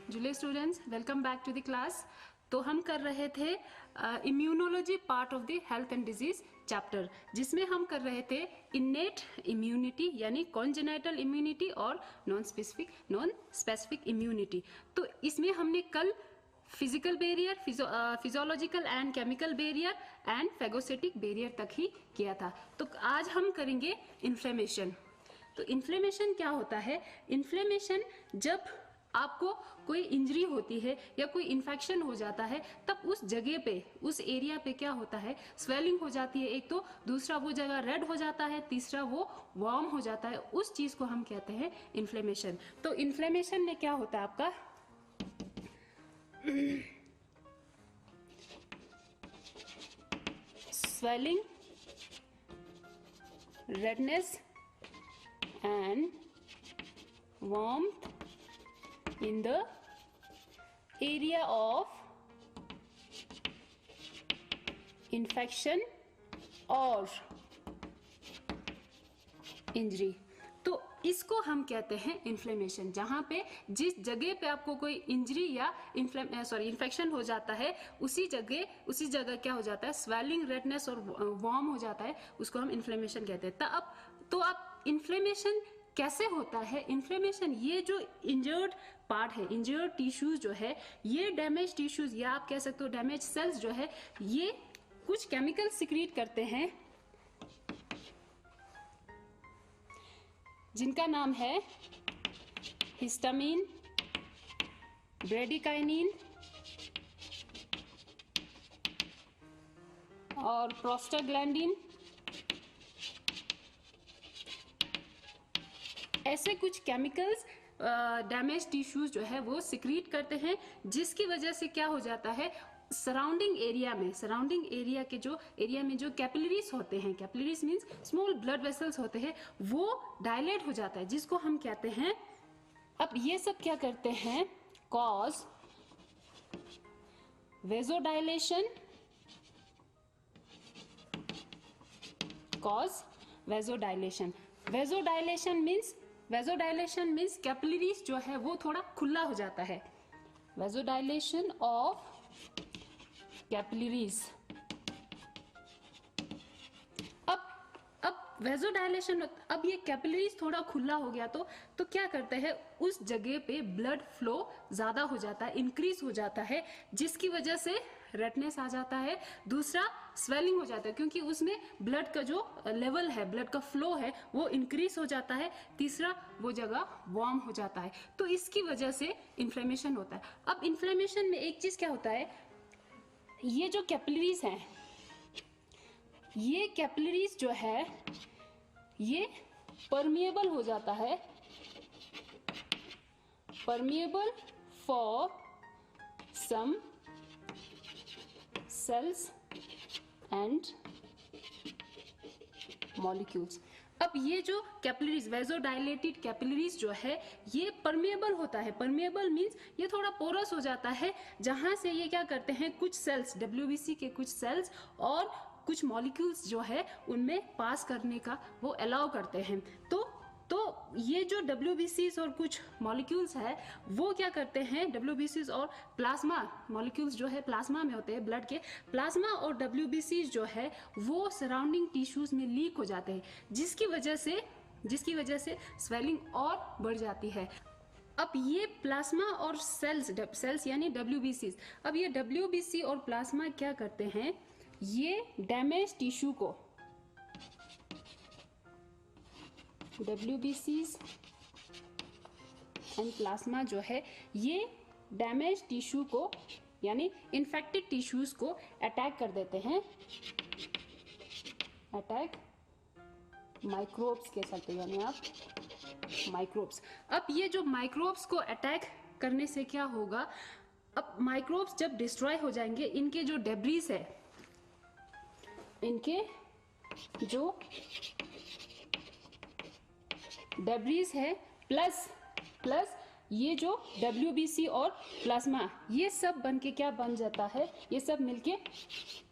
जुले students, welcome back to the class. तो हम कर रहे थे immunology part of the health and disease chapter, जिसमें हम कर रहे थे इन्नेट इम्यूनिटी यानी कॉन्जेनाइटल इम्यूनिटी और नॉन स्पेसिफिक इम्यूनिटी। तो इसमें हमने कल physical barrier, physiological and chemical barrier and phagocytic barrier तक ही किया था। तो आज हम करेंगे इन्फ्लेमेशन। तो इन्फ्लेमेशन क्या होता है? इन्फ्लेमेशन जब आपको कोई इंजरी होती है या कोई इन्फेक्शन हो जाता है, तब उस जगह पे, उस एरिया पे क्या होता है, स्वेलिंग हो जाती है एक तो, दूसरा वो जगह रेड हो जाता है, तीसरा वो वार्म हो जाता है। उस चीज को हम कहते हैं इन्फ्लेमेशन। तो इन्फ्लेमेशन में क्या होता है आपका swelling, redness and warmth in the area of infection or injury। तो इसको हम कहते हैं इन्फ्लेमेशन। जहां पे जिस जगह पे आपको कोई इंजरी या इन्फेक्शन हो जाता है, उसी जगह क्या हो जाता है, स्वेलिंग, रेडनेस और वार्म हो जाता है, उसको हम इन्फ्लेमेशन कहते हैं। तो अब इन्फ्लेमेशन कैसे होता है? इन्फ्लेमेशन, ये जो इंजर्ड पार्ट है, इंजर्ड टिश्यूज जो है, ये डैमेज टिश्यूज या आप कह सकते हो डैमेज सेल्स जो है, ये कुछ केमिकल सिक्रीट करते हैं जिनका नाम है हिस्टामिन, ब्रेडिकाइनिन और प्रोस्टाग्लैंडिन। ऐसे कुछ केमिकल्स डैमेज टिश्यूज जो है वो सिक्रीट करते हैं, जिसकी वजह से क्या हो जाता है, सराउंडिंग एरिया के जो एरिया में जो कैपिलरीज होते हैं, capillaries means small blood vessels होते हैं, वो डायलेट हो जाता है, जिसको हम कहते हैं। अब ये सब क्या करते हैं, cause vasodilation, vasodilation means capillaries जो है वो थोड़ा खुला हो जाता है। Vasodilation of capillaries. अब वेजोडाइलेशन, अब ये कैपिलरीज थोड़ा खुला हो गया तो क्या करते हैं, उस जगह पे ब्लड फ्लो ज्यादा हो जाता है, इंक्रीज हो जाता है, जिसकी वजह से रेडनेस आ जाता है। दूसरा स्वेलिंग हो जाता है, क्योंकि उसमें ब्लड का जो लेवल है, ब्लड का फ्लो है, वो इंक्रीज हो जाता है। तीसरा वो जगह वार्म हो जाता है। तो इसकी वजह से इन्फ्लेमेशन होता है। अब इन्फ्लेमेशन में एक चीज क्या होता है, ये जो कैपिलरीज हैं, ये कैपिलरीज जो है ये परमिएबल हो जाता है, permeable for some cells and molecules. अब ये जो कैपिलरीज, वेजोडाइलेटेड कैपिलरीज जो है, ये परमिएबल होता है। परमिएबल मींस ये थोड़ा पोरस हो जाता है, जहां से ये क्या करते हैं, कुछ सेल्स, डब्ल्यूबीसी के कुछ सेल्स और कुछ मॉलिक्यूल्स जो है उनमें पास करने का वो अलाउ करते हैं। तो ये जो डब्ल्यूबीसीज और कुछ मॉलिक्यूल्स है, वो क्या करते हैं, डब्ल्यूबीसीज और प्लाज्मा मॉलिक्यूल्स जो है प्लाज्मा में होते हैं, ब्लड के प्लाज्मा और डब्ल्यूबीसीज जो है वो सराउंडिंग टिश्यूज में लीक हो जाते हैं, जिसकी वजह से स्वेलिंग और बढ़ जाती है। अब ये प्लाज्मा और सेल्स यानी डब्ल्यूबीसीज, अब ये डब्ल्यूबीसी और प्लाज्मा क्या करते हैं, ये डैमेज टिश्यू को, WBCs एंड प्लाज्मा जो है, ये डैमेज टिश्यू को यानी इन्फेक्टेड टिश्यूज को अटैक कर देते हैं। अटैक माइक्रोब्स कह सकते हैं, यानी आप माइक्रोब्स। अब ये जो माइक्रोब्स को अटैक करने से क्या होगा, अब माइक्रोब्स जब डिस्ट्रॉय हो जाएंगे, इनके जो डेब्रीज है, इनके जो डेब्रीज है, प्लस ये जो WBC और प्लाज्मा, ये सब बन के क्या बन जाता है, ये सब मिलके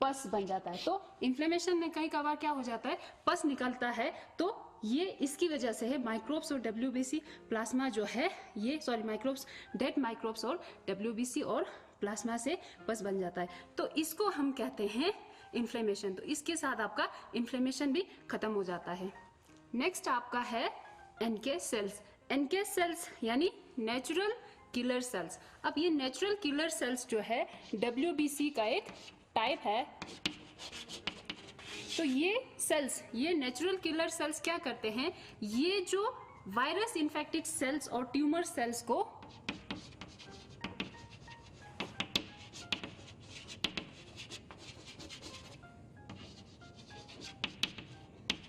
पस बन जाता है। तो इन्फ्लेमेशन में कई कभार क्या हो जाता है, पस निकलता है, तो ये इसकी वजह से है, माइक्रोब्स और WBC प्लाज्मा जो है ये, सॉरी माइक्रोब्स, डेड माइक्रोब्स और WBC और प्लाज्मा से पस बन जाता है, तो इसको हम कहते हैं इन्फ्लेमेशन। तो इसके साथ आपका इन्फ्लेमेशन भी खत्म हो जाता है। नेक्स्ट आपका है NK सेल्स। NK सेल्स यानी नेचुरल किलर सेल्स। अब ये नेचुरल किलर सेल्स जो है WBC का एक टाइप है। तो ये सेल्स, ये नेचुरल किलर सेल्स क्या करते हैं, ये जो वायरस इन्फेक्टेड सेल्स और ट्यूमर सेल्स को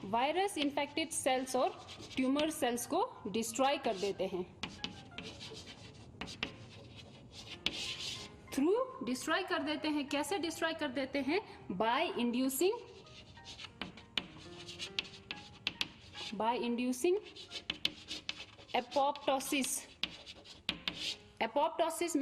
वायरस इन्फेक्टेड सेल्स और ट्यूमर सेल्स को डिस्ट्रॉय कर देते हैं। थ्रू डिस्ट्रॉय कर देते हैं, कैसे डिस्ट्रॉय कर देते हैं, by inducing apoptosis. Apoptosis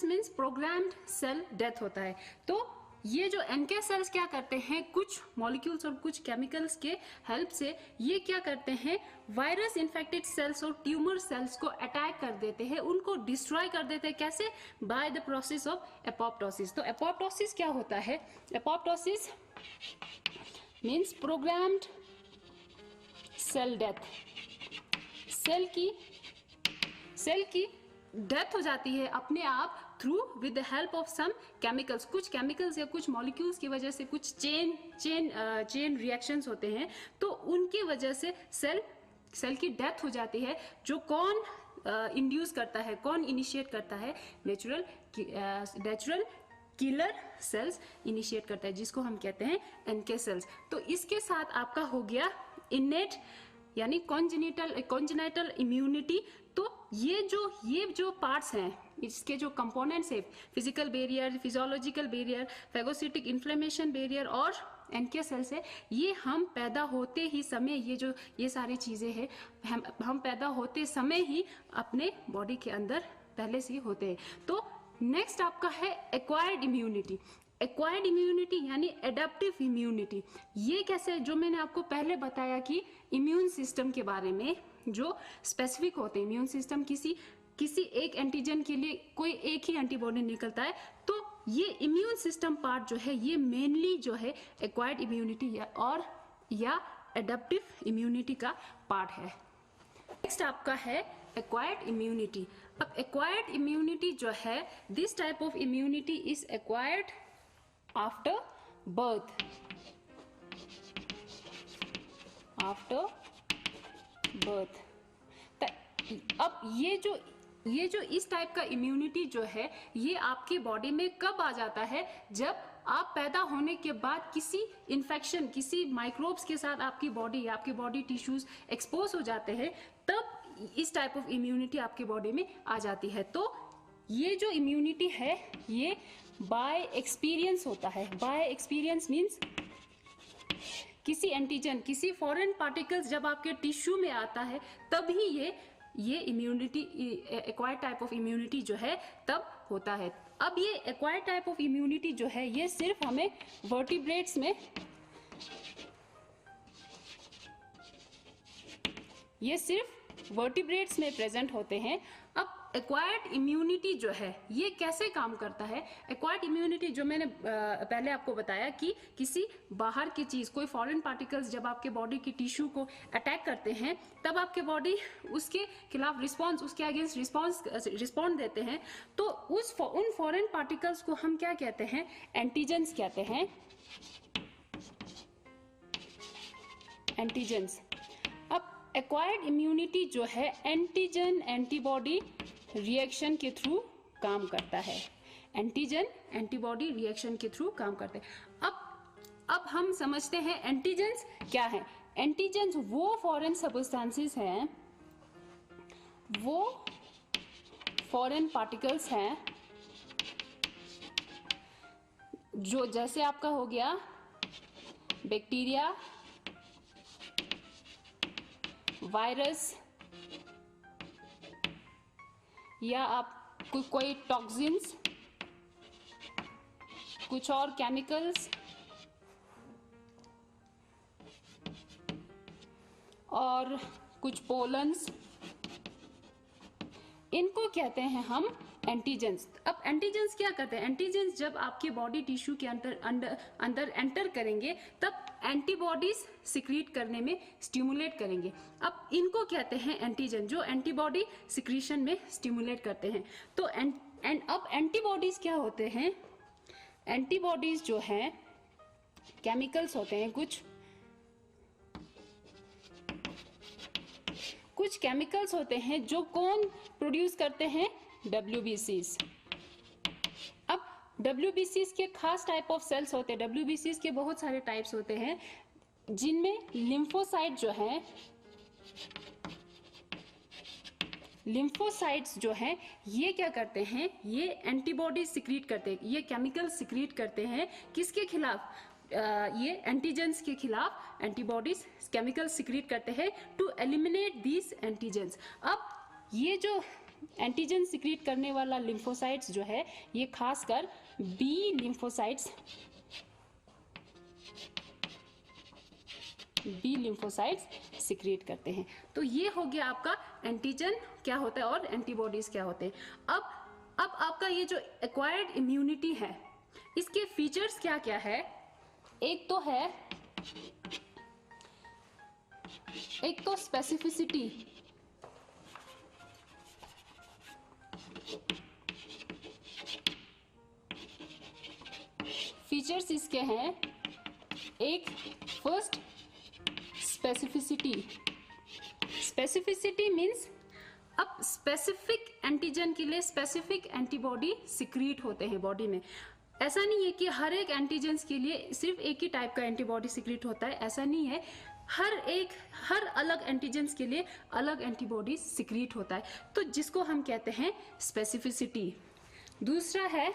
means programmed cell death होता है। तो ये जो NK सेल्स क्या करते हैं, कुछ मॉलिक्यूल्स और कुछ केमिकल्स के हेल्प से ये क्या करते हैं, वायरस इन्फेक्टेड सेल्स और ट्यूमर सेल्स को अटैक कर देते हैं, उनको डिस्ट्रॉय कर देते हैं। कैसे? By the process of apoptosis. तो एपोप्टोसिस क्या होता है, apoptosis means programmed cell death. Cell की डेथ हो जाती है अपने आप through with the help of some chemicals. कुछ केमिकल्स या कुछ मॉलिक्यूल्स की वजह से कुछ चेन रिएक्शंस होते हैं, तो उनकी वजह से सेल की डेथ हो जाती है। जो कौन इंड्यूस करता है, कौन इनिशिएट करता है, नेचुरल किलर सेल्स इनिशिएट करता है, जिसको हम कहते हैं NK सेल्स। तो इसके साथ आपका हो गया इनेट यानी कॉन्जेनिटल इम्यूनिटी। तो ये जो पार्ट्स हैं, इसके जो कंपोनेंट्स है, physical barrier, physiological barrier, phagocytic inflammation barrier और NK सेल्स है, ये हम पैदा होते ही समय, ये सारी चीजें हैं, हम पैदा होते समय ही अपने बॉडी के अंदर पहले से ही होते हैं। तो नेक्स्ट आपका है एक्वायर्ड इम्यूनिटी। एक्वायर्ड इम्यूनिटी यानी एडेप्टिव इम्यूनिटी। ये कैसे, जो मैंने आपको पहले बताया कि इम्यून सिस्टम के बारे में जो स्पेसिफिक होते हैं, इम्यून सिस्टम किसी एक एंटीजन के लिए कोई एक ही एंटीबॉडी निकलता है, तो ये इम्यून सिस्टम पार्ट जो है ये मेनली जो है एक्वायर्ड इम्यूनिटी या एडेप्टिव इम्यूनिटी का पार्ट है। नेक्स्ट आपका है एक्वायर्ड इम्यूनिटी। अब एक्वायर्ड इम्यूनिटी जो है, this type of immunity is acquired after birth. अब ये जो इस टाइप का इम्यूनिटी जो है, ये आपकी बॉडी में कब आ जाता है, जब आप पैदा होने के बाद किसी इन्फेक्शन, किसी माइक्रोब्स के साथ आपकी बॉडी टिश्यूज एक्सपोज हो जाते हैं, तब इस टाइप ऑफ इम्यूनिटी आपकी बॉडी में आ जाती है। तो ये जो इम्यूनिटी है ये बाय एक्सपीरियंस होता है। बाय एक्सपीरियंस मीन्स किसी एंटीजन, किसी फॉरेन पार्टिकल्स जब आपके टिश्यू में आता है, तभी ये immunity, acquired type of immunity जो है तब होता है। अब ये एक्वायर्ड टाइप ऑफ इम्यूनिटी जो है ये सिर्फ हमें वर्टिब्रेट्स में प्रेजेंट होते हैं। अब एक्वायर्ड इम्यूनिटी जो है ये कैसे काम करता है? एक्वायर्ड इम्यूनिटी जो मैंने पहले आपको बताया कि किसी बाहर की चीज, कोई फॉरेन पार्टिकल्स जब आपके बॉडी की टिश्यू को अटैक करते हैं, तब आपके बॉडी उसके खिलाफ उसके अगेंस्ट रिस्पॉन्ड देते हैं। तो उन फॉरेन पार्टिकल्स को हम क्या कहते हैं? एंटीजेंस कहते हैं। एंटीजेंस। अब एक्वायर्ड इम्यूनिटी जो है एंटीजन एंटीबॉडी रिएक्शन के थ्रू काम करता है। एंटीजन एंटीबॉडी रिएक्शन के थ्रू काम करते हैं। अब हम समझते हैं एंटीजेंस क्या है। एंटीजेंस वो फॉरेन सब्सटेंसेस हैं, वो फॉरेन पार्टिकल्स हैं जो, जैसे आपका हो गया बैक्टीरिया, वायरस, या आप कोई टॉक्सिन्स, कुछ और केमिकल्स, और कुछ पोलन्स, इनको कहते हैं हम एंटीजेंस। अब एंटीजेंस क्या करते हैं? एंटीजेंस जब आपके बॉडी टिश्यू के अंदर एंटर करेंगे तब एंटीबॉडीज सिक्रीट करने में स्टिमुलेट करेंगे। अब इनको कहते हैं एंटीजन, जो एंटीबॉडी सिक्रीशन में स्टिमुलेट करते हैं। तो अब एंटीबॉडीज क्या होते हैं? एंटीबॉडीज जो हैं केमिकल्स होते हैं, कुछ केमिकल्स होते हैं जो कौन प्रोड्यूस करते हैं? WBCs। अब WBCs के खास टाइप ऑफ सेल्स होते हैं। WBCs के बहुत सारे टाइप्स होते हैं जिनमें लिम्फोसाइट जो है, लिम्फोसाइट्स जो हैं ये क्या करते हैं? ये एंटीबॉडी सिक्रीट करते हैं, ये केमिकल सिक्रीट करते हैं। किसके खिलाफ? ये एंटीजेंस के खिलाफ एंटीबॉडीज केमिकल सिक्रीट करते हैं टू एलिमिनेट दीज एंटीजेंस। अब ये जो एंटीजन सिक्रीट करने वाला लिम्फोसाइट्स जो है ये खासकर बी लिम्फोसाइट्स सिक्रीट करते हैं। तो ये हो गया आपका एंटीजन क्या होता है और एंटीबॉडीज क्या होते हैं। अब आपका ये जो एक्वायर्ड इम्यूनिटी है इसके फीचर्स क्या क्या है? एक तो स्पेसिफिसिटी, फीचर्स इसके हैं। एक फर्स्ट स्पेसिफिसिटी मीन्स अब स्पेसिफिक एंटीजन के लिए स्पेसिफिक एंटीबॉडी सिक्रीट होते हैं बॉडी में। ऐसा नहीं है कि हर एक एंटीजेंस के लिए सिर्फ एक ही टाइप का एंटीबॉडी सिक्रीट होता है, ऐसा नहीं है। हर अलग एंटीजेंस के लिए अलग एंटीबॉडी सिक्रीट होता है, तो जिसको हम कहते हैं स्पेसिफिसिटी। दूसरा है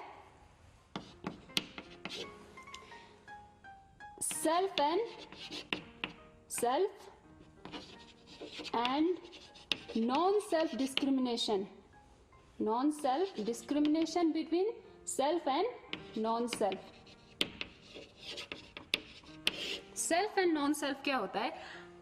self and non self discrimination between self and non self. Self and non self क्या होता है?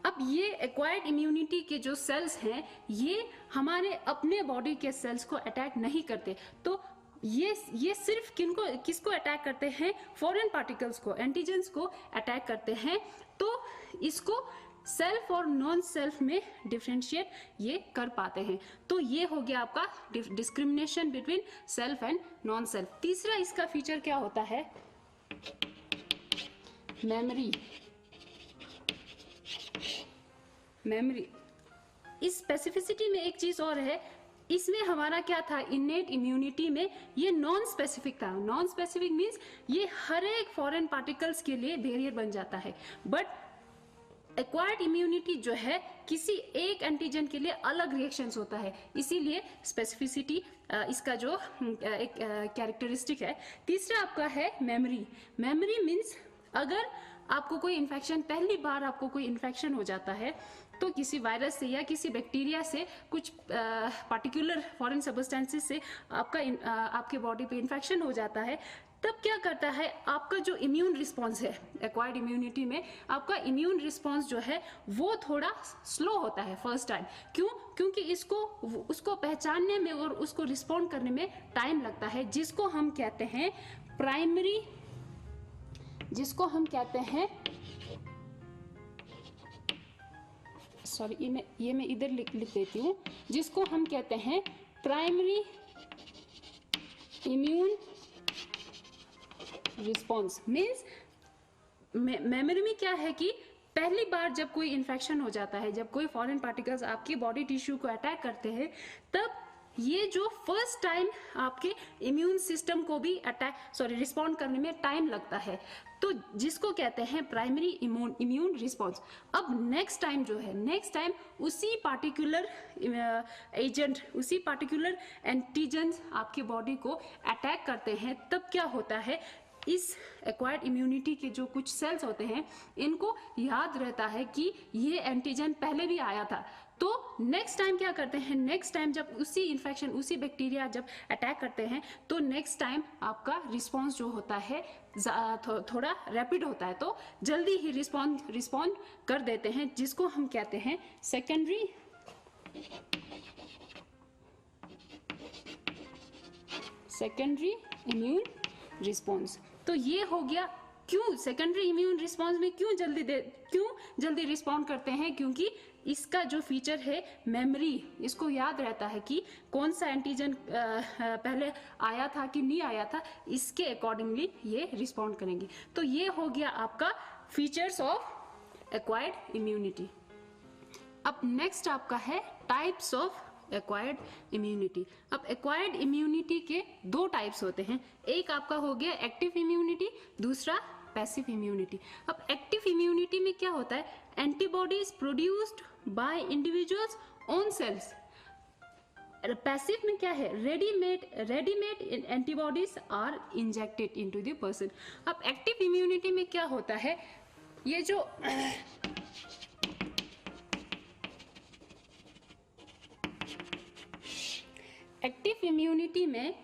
अब ये एक्वायर्ड इम्यूनिटी के जो सेल्स हैं ये हमारे अपने बॉडी के सेल्स को अटैक नहीं करते, तो ये सिर्फ किसको अटैक करते हैं? फॉरेन पार्टिकल्स को, एंटीजेंस को अटैक करते हैं। तो इसको सेल्फ और नॉन सेल्फ में डिफरेंशिएट ये कर पाते हैं। तो ये हो गया आपका discrimination between self and non self. तीसरा इसका फीचर क्या होता है? मेमोरी। इस स्पेसिफिसिटी में एक चीज और है, इसमें हमारा क्या था? इनेट इम्यूनिटी में ये नॉन स्पेसिफिक था। नॉन स्पेसिफिक मीन्स ये हर एक फॉरेन पार्टिकल्स के लिए बैरियर बन जाता है, बट एक्वायर्ड इम्यूनिटी जो है किसी एक एंटीजन के लिए अलग रिएक्शंस होता है, इसीलिए स्पेसिफिसिटी इसका जो एक कैरेक्टरिस्टिक है। तीसरा आपका है मेमोरी। मेमोरी मीन्स अगर आपको कोई इन्फेक्शन, पहली बार आपको कोई इन्फेक्शन हो जाता है तो किसी वायरस से या किसी बैक्टीरिया से, कुछ पार्टिकुलर फॉरेन सब्सटेंसेस से आपके बॉडी पे इन्फेक्शन हो जाता है, तब क्या करता है? आपका जो इम्यून रिस्पॉन्स है एक्वायर्ड इम्यूनिटी में, आपका इम्यून रिस्पॉन्स जो है वो थोड़ा स्लो होता है फर्स्ट टाइम। क्यों? क्योंकि उसको पहचानने में और उसको रिस्पॉन्ड करने में टाइम लगता है, जिसको हम कहते हैं प्राइमरी, ये मैं इधर लिख देती हूँ, जिसको हम कहते हैं primary immune response. Means memory में क्या है कि पहली बार जब कोई इन्फेक्शन हो जाता है, जब कोई फॉरेन पार्टिकल्स आपके बॉडी टिश्यू को अटैक करते हैं, तब ये जो फर्स्ट टाइम आपके इम्यून सिस्टम को भी रिस्पॉन्ड करने में टाइम लगता है, तो जिसको कहते हैं प्राइमरी इम्यून रिस्पॉन्स। अब नेक्स्ट टाइम जो है, नेक्स्ट टाइम उसी पार्टिकुलर एजेंट, उसी पार्टिकुलर एंटीजेंस आपके बॉडी को अटैक करते हैं, तब क्या होता है? इस एक्वायर्ड इम्यूनिटी के जो कुछ सेल्स होते हैं इनको याद रहता है कि ये एंटीजन पहले भी आया था, तो नेक्स्ट टाइम क्या करते हैं, नेक्स्ट टाइम जब उसी इन्फेक्शन, उसी बैक्टीरिया जब अटैक करते हैं, तो नेक्स्ट टाइम आपका रिस्पॉन्स जो होता है थोड़ा रैपिड होता है, तो जल्दी ही रिस्पॉन्ड कर देते हैं, जिसको हम कहते हैं सेकेंडरी इम्यून रिस्पॉन्स। तो ये हो गया क्यों सेकेंडरी इम्यून रिस्पॉन्स में क्यों जल्दी रिस्पॉन्ड करते हैं, क्योंकि इसका जो फीचर है मेमोरी, इसको याद रहता है कि कौन सा एंटीजन पहले आया था कि नहीं आया था, इसके अकॉर्डिंगली ये रिस्पॉन्ड करेंगे। तो ये हो गया आपका फीचर्स ऑफ एक्वायर्ड इम्यूनिटी। अब नेक्स्ट आपका है टाइप्स ऑफ एक्वायर्ड इम्यूनिटी। अब एक्वायर्ड इम्यूनिटी के दो टाइप्स होते हैं, एक आपका हो गया एक्टिव इम्यूनिटी, दूसरा पैसिव इम्यूनिटी। अब एक्टिव इम्यूनिटी में क्या होता है, antibodies produced by individual's own cells. Passive में क्या है, readymade antibodies are injected into the person. अब एक्टिव इम्यूनिटी में क्या होता है, ये जो एक्टिव इम्यूनिटी में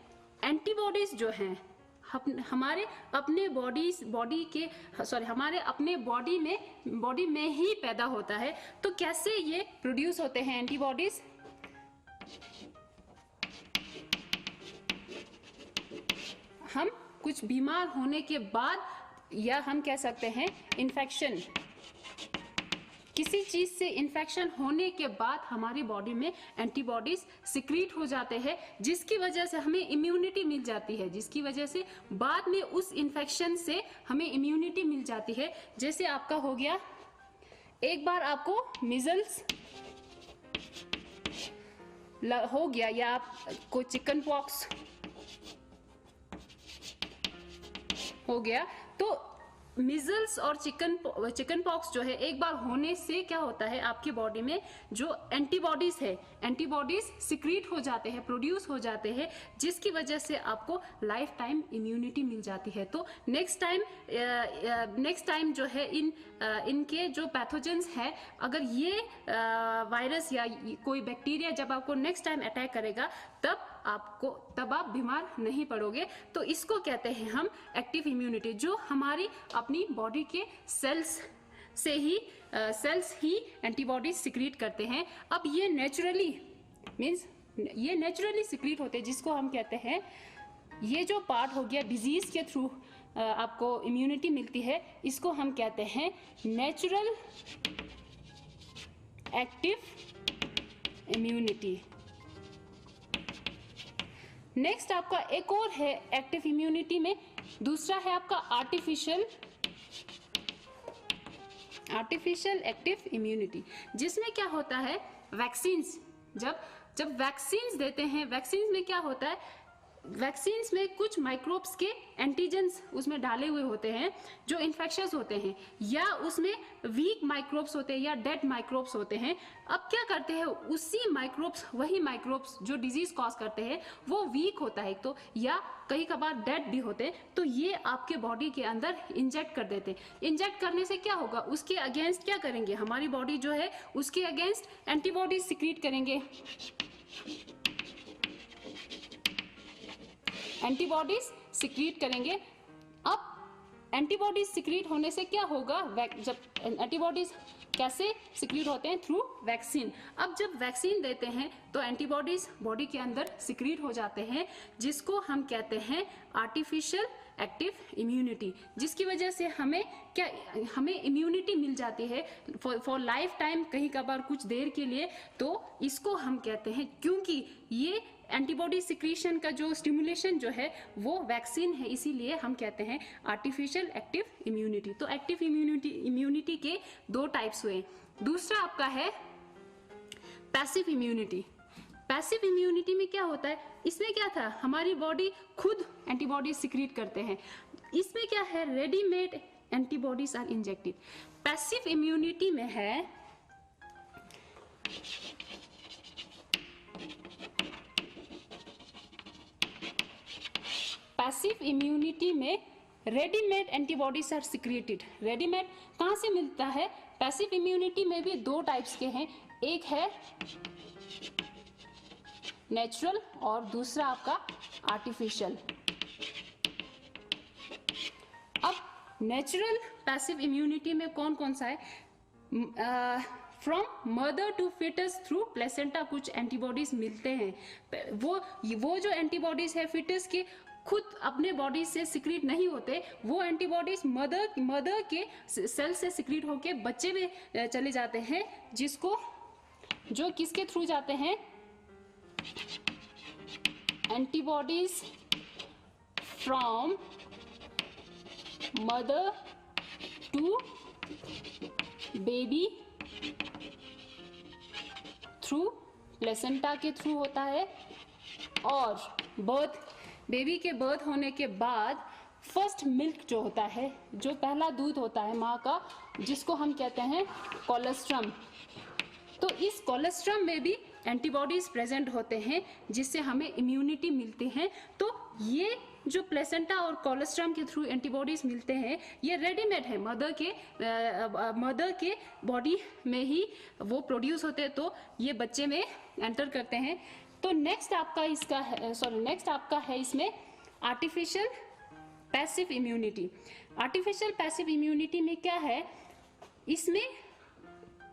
एंटीबॉडीज जो हैं हमारे अपने बॉडी में ही पैदा होता है। तो कैसे ये प्रोड्यूस होते हैं एंटीबॉडीज, हम कुछ बीमार होने के बाद, या हम कह सकते हैं इन्फेक्शन, किसी चीज से इन्फेक्शन होने के बाद हमारी बॉडी में एंटीबॉडीज सिक्रीट हो जाते हैं, जिसकी वजह से हमें इम्यूनिटी मिल जाती है, जिसकी वजह से बाद में उस इन्फेक्शन से हमें इम्यूनिटी मिल जाती है। जैसे आपका हो गया, एक बार आपको मिजल्स हो गया, या आपको चिकन पॉक्स हो गया, तो मिजल्स और चिकन पॉक्स जो है एक बार होने से क्या होता है, आपकी बॉडी में जो एंटीबॉडीज है, एंटीबॉडीज सिक्रीट हो जाते हैं, प्रोड्यूस हो जाते हैं, जिसकी वजह से आपको लाइफ टाइम इम्यूनिटी मिल जाती है। तो नेक्स्ट टाइम जो है इनके जो पैथोजेंस है, अगर ये वायरस या कोई बैक्टीरिया जब आपको नेक्स्ट टाइम अटैक करेगा, तब आप बीमार नहीं पड़ोगे। तो इसको कहते हैं हम एक्टिव इम्यूनिटी, जो हमारी अपनी बॉडी के सेल्स ही एंटीबॉडीज सिक्रीट करते हैं। अब ये नेचुरली सिक्रीट होते हैं, जिसको हम कहते हैं, ये जो पार्ट हो गया डिजीज के थ्रू आपको इम्यूनिटी मिलती है, इसको हम कहते हैं नेचुरल एक्टिव इम्यूनिटी। नेक्स्ट आपका एक और है एक्टिव इम्यूनिटी में, दूसरा है आपका आर्टिफिशियल एक्टिव इम्यूनिटी, जिसमें क्या होता है, वैक्सीन्स जब वैक्सीन्स देते हैं, वैक्सीन्स में क्या होता है, वैक्सीन्स में कुछ माइक्रोब्स के एंटीजेंस उसमें डाले हुए होते हैं जो इन्फेक्शस होते हैं, या उसमें वीक माइक्रोब्स होते हैं या डेड माइक्रोब्स होते हैं। अब क्या करते हैं, वही माइक्रोब्स जो डिजीज कॉज करते हैं वो वीक होता है तो, या कई कबार डेड भी होते हैं, तो ये आपके बॉडी के अंदर इंजेक्ट कर देते हैं। इंजेक्ट करने से क्या होगा, उसके अगेंस्ट क्या करेंगे, हमारी बॉडी जो है उसके अगेंस्ट एंटीबॉडीज सिक्रीट करेंगे, एंटीबॉडीज सिक्रीट करेंगे। अब एंटीबॉडीज सिक्रीट होने से क्या होगा, जब एंटीबॉडीज कैसे सिक्रीट होते हैं, थ्रू वैक्सीन। अब जब वैक्सीन देते हैं तो एंटीबॉडीज बॉडी के अंदर सिक्रीट हो जाते हैं, जिसको हम कहते हैं आर्टिफिशियल एक्टिव इम्यूनिटी, जिसकी वजह से हमें इम्यूनिटी मिल जाती है फॉर लाइफ टाइम, कहीं कभार कुछ देर के लिए। तो इसको हम कहते हैं, क्योंकि ये एंटीबॉडी सिक्रीशन का जो स्टिमुलेशन जो है वो वैक्सीन है, इसीलिए हम कहते हैं आर्टिफिशियल एक्टिव इम्यूनिटी। तो एक्टिव इम्यूनिटी के दो टाइप्स हुए। दूसरा आपका है पैसिव इम्यूनिटी। पैसिव इम्यूनिटी में क्या होता है, इसमें क्या था, हमारी बॉडी खुद एंटीबॉडी सिक्रीट करते हैं, इसमें क्या है, readymade antibodies are injected. Passive immunity में है पैसिव इम्यूनिटी में readymade antibodies are secreted. Readymade कहाँ से मिलता है, पैसिव इम्यूनिटी में भी दो टाइप्स के हैं, एक है नेचुरल और दूसरा आपका आर्टिफिशियल। अब नेचुरल पैसिव इम्यूनिटी में कौन कौन सा है? From mother to foetus through placenta कुछ एंटीबॉडीज मिलते हैं। वो जो एंटीबॉडीज है फिटस के खुद अपने बॉडी से सिक्रीट नहीं होते, वो एंटीबॉडीज मदर के सेल से सिक्रीट होके बच्चे में चले जाते हैं, जो किसके थ्रू जाते हैं? Antibodies from mother to baby through placenta के थ्रू होता है, और बेबी के बर्थ होने के बाद फर्स्ट मिल्क जो होता है, जो पहला दूध होता है माँ का, जिसको हम कहते हैं कोलेस्ट्रम, तो इस कोलेस्ट्रम में भी एंटीबॉडीज प्रेजेंट होते हैं जिससे हमें इम्यूनिटी मिलती है। तो ये जो प्लेसेंटा और कोलेस्ट्रम के थ्रू एंटीबॉडीज मिलते हैं ये रेडीमेड है, मदर के बॉडी में ही वो प्रोड्यूस होते हैं, तो ये बच्चे में एंटर करते हैं। तो नेक्स्ट आपका है इसमें artificial passive immunity. Artificial passive immunity में क्या है? इसमें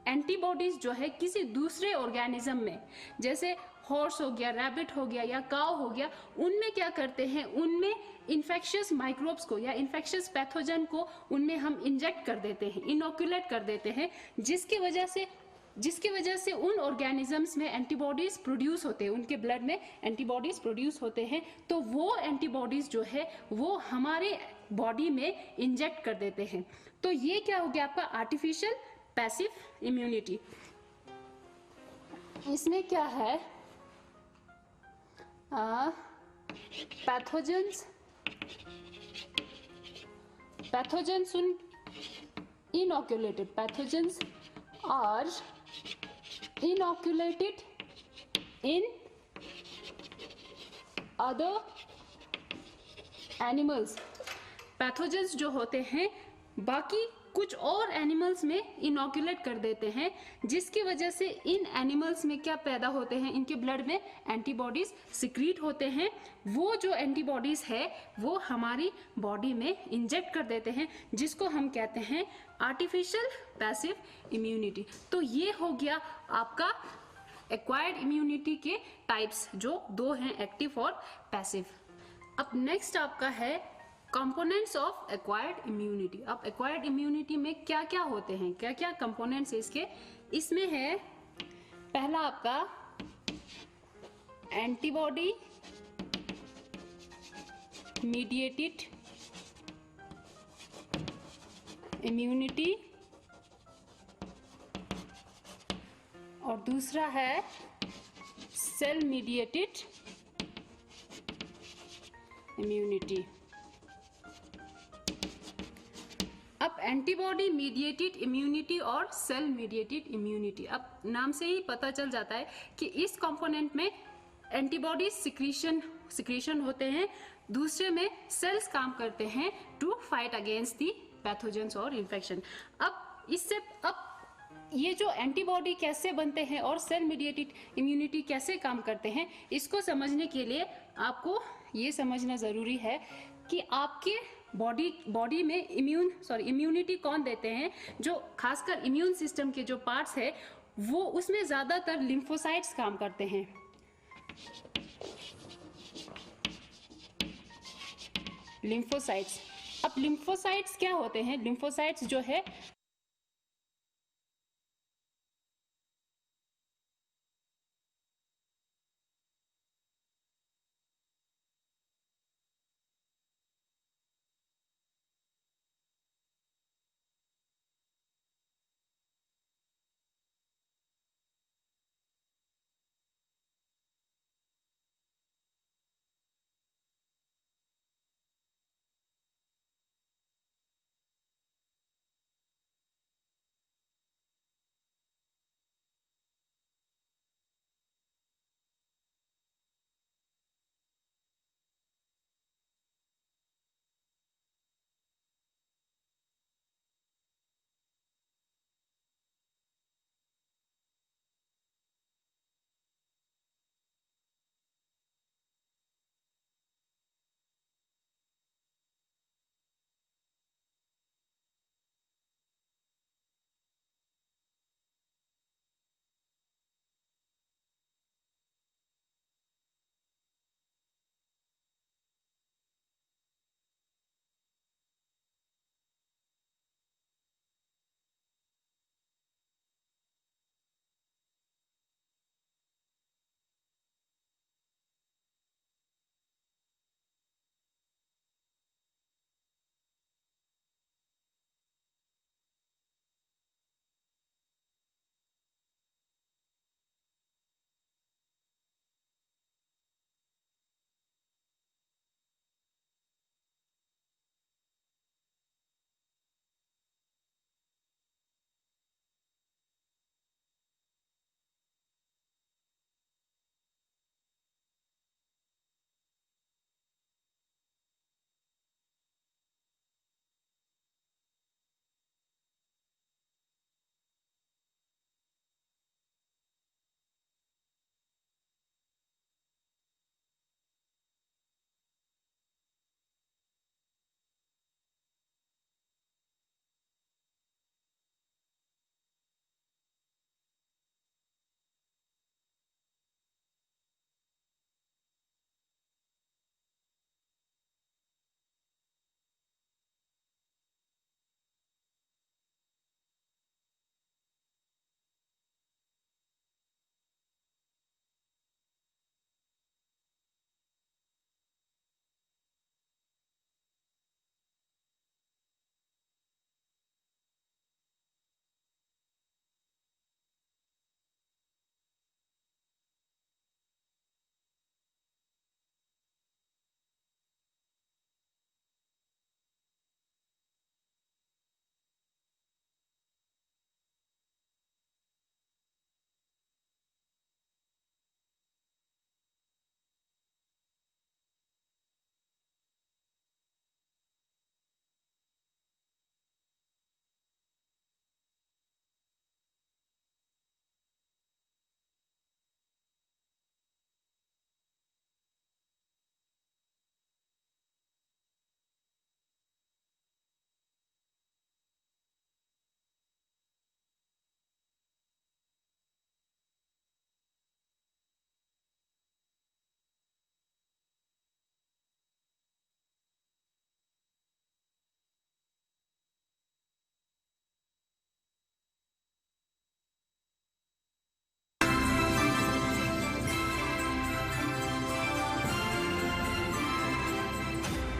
एंटीबॉडीज जो है किसी दूसरे ऑर्गेनिज्म में, जैसे हॉर्स हो गया, रैबिट हो गया या काव हो गया, उनमें क्या करते हैं? उनमें इन्फेक्शियस माइक्रोब्स को या इन्फेक्शियस पैथोजन को उनमें हम इंजेक्ट कर देते हैं, इनोकुलेट कर देते हैं, जिसकी वजह से उन ऑर्गेनिजम्स में एंटीबॉडीज प्रोड्यूस होते हैं, उनके ब्लड में एंटीबॉडीज प्रोड्यूस होते हैं। तो वो एंटीबॉडीज जो है वो हमारे बॉडी में इंजेक्ट कर देते हैं। तो ये क्या हो गया आपका आर्टिफिशियल पैसिव इम्यूनिटी। इसमें क्या है? Pathogens inoculated pathogens are inoculated in other animals। Pathogens जो होते हैं बाकी कुछ और एनिमल्स में इनोकुलेट कर देते हैं, जिसकी वजह से इन एनिमल्स में क्या पैदा होते हैं? इनके ब्लड में एंटीबॉडीज सिक्रीट होते हैं। वो जो एंटीबॉडीज है वो हमारी बॉडी में इंजेक्ट कर देते हैं, जिसको हम कहते हैं आर्टिफिशियल पैसिव इम्यूनिटी। तो ये हो गया आपका एक्वायर्ड इम्यूनिटी के टाइप्स, जो दो हैं, एक्टिव और पैसिव। अब नेक्स्ट आपका है कंपोनेंट्स ऑफ एक्वायर्ड इम्यूनिटी। अब एक्वायर्ड इम्यूनिटी में क्या क्या होते हैं, क्या क्या कंपोनेंट्स है इसके? इसमें है पहला आपका एंटीबॉडी मीडिएटेड इम्यूनिटी, और दूसरा है सेल मीडिएटेड इम्यूनिटी। अब एंटीबॉडी मीडिएटेड इम्यूनिटी और सेल मीडिएटेड इम्यूनिटी, अब नाम से ही पता चल जाता है कि इस कंपोनेंट में एंटीबॉडी सिक्रीशन होते हैं, दूसरे में सेल्स काम करते हैं to fight against the pathogens और इन्फेक्शन। अब ये जो एंटीबॉडी कैसे बनते हैं और सेल मीडिएटेड इम्यूनिटी कैसे काम करते हैं, इसको समझने के लिए आपको ये समझना जरूरी है कि आपके बॉडी में इम्यूनिटी कौन देते हैं? जो खासकर इम्यून सिस्टम के जो पार्ट्स है वो उसमें ज्यादातर लिम्फोसाइट्स काम करते हैं। लिम्फोसाइट्स, अब लिम्फोसाइट्स क्या होते हैं? लिम्फोसाइट्स जो है